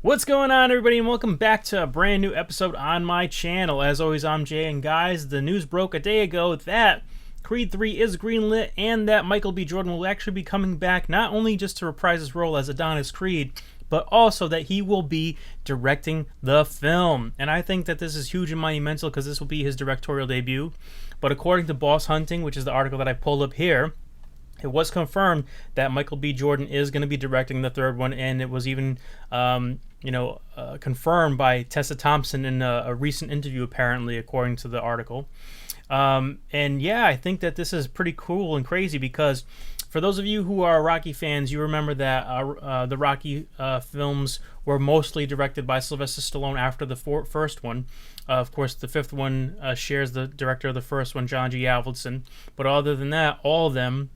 What's going on, everybody, and welcome back to a brand new episode on my channel. As always, I'm Jay, and guys, the news broke a day ago that Creed 3 is greenlit and that Michael B. Jordan will actually be coming back, not only just to reprise his role as Adonis Creed, but also that he will be directing the film. And I think that this is huge and monumental because this will be his directorial debut. But according to Boss Hunting, which is the article that I pulled up here, it was confirmed that Michael B. Jordan is going to be directing the third one, and it was even, confirmed by Tessa Thompson in a recent interview, apparently, according to the article. And yeah, I think that this is pretty cool and crazy because for those of you who are Rocky fans, you remember that the Rocky films were mostly directed by Sylvester Stallone after the first one. Of course, the fifth one shares the director of the first one, John G. Avildsen. But other than that, all of them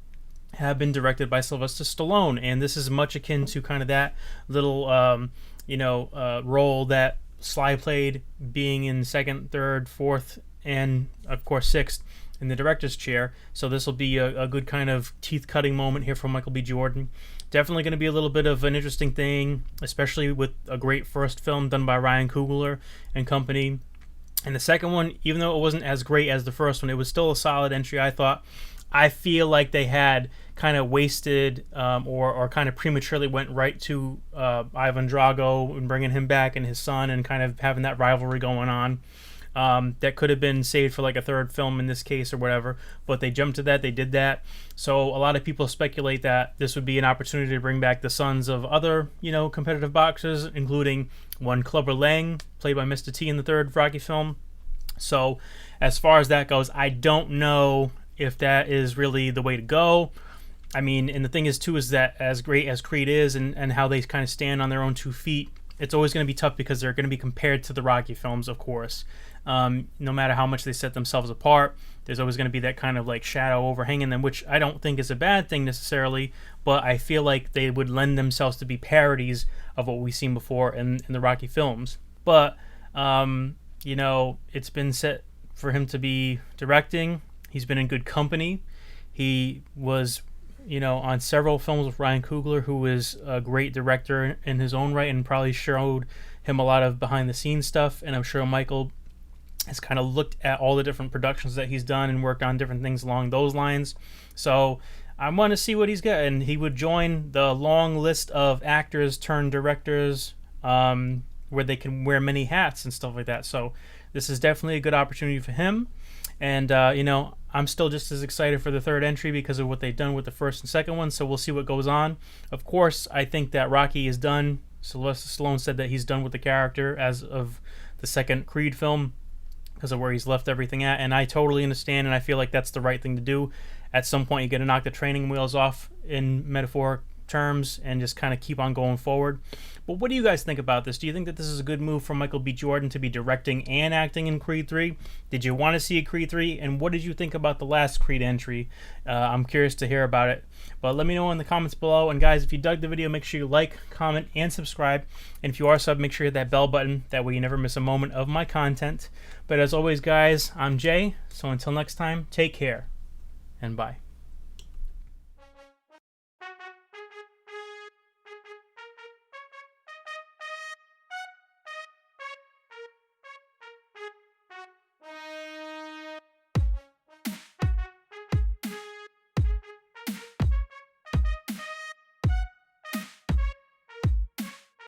have been directed by Sylvester Stallone, and this is much akin to kind of that little, role that Sly played, being in second, third, fourth, and of course sixth in the director's chair. So this will be a good kind of teeth-cutting moment here for Michael B. Jordan. Definitely going to be a little bit of an interesting thing, especially with a great first film done by Ryan Coogler and company. And the second one, even though it wasn't as great as the first one, it was still a solid entry, I thought. I feel like they had kind of wasted or kind of prematurely went right to Ivan Drago and bringing him back and his son and kind of having that rivalry going on. That could have been saved for like a third film in this case or whatever, but they jumped to that, they did that. So a lot of people speculate that this would be an opportunity to bring back the sons of other, competitive boxers, including one Clubber Lang, played by Mr. T in the third Rocky film. So as far as that goes, I don't know if that is really the way to go. I mean, and the thing is too is that as great as Creed is and how they kind of stand on their own 2 feet, it's always going to be tough because they're going to be compared to the Rocky films, of course. No matter how much they set themselves apart, there's always going to be that kind of like shadow overhanging them, which I don't think is a bad thing necessarily, but I feel like they would lend themselves to be parodies of what we've seen before in the Rocky films. But, it's been set for him to be directing. He's been in good company. He was, on several films with Ryan Coogler, who is a great director in his own right and probably showed him a lot of behind-the-scenes stuff. And I'm sure Michael has kind of looked at all the different productions that he's done and worked on different things along those lines. So I want to see what he's got. And he would join the long list of actors turned directors where they can wear many hats and stuff like that. So this is definitely a good opportunity for him. And, I'm still just as excited for the third entry because of what they've done with the first and second one, so we'll see what goes on. Of course, I think that Rocky is done. Sylvester Stallone said that he's done with the character as of the second Creed film because of where he's left everything at, and I totally understand, and I feel like that's the right thing to do. At some point, you got to knock the training wheels off in metaphoric terms and just kind of keep on going forward. But what do you guys think about this? Do you think that this is a good move for Michael B. Jordan to be directing and acting in Creed 3? Did you want to see a Creed 3? And what did you think about the last Creed entry? I'm curious to hear about it. But let me know in the comments below. And guys, if you dug the video, make sure you like, comment, and subscribe. And if you are subbed, make sure you hit that bell button. That way you never miss a moment of my content. But as always, guys, I'm Jay. So until next time, take care and bye.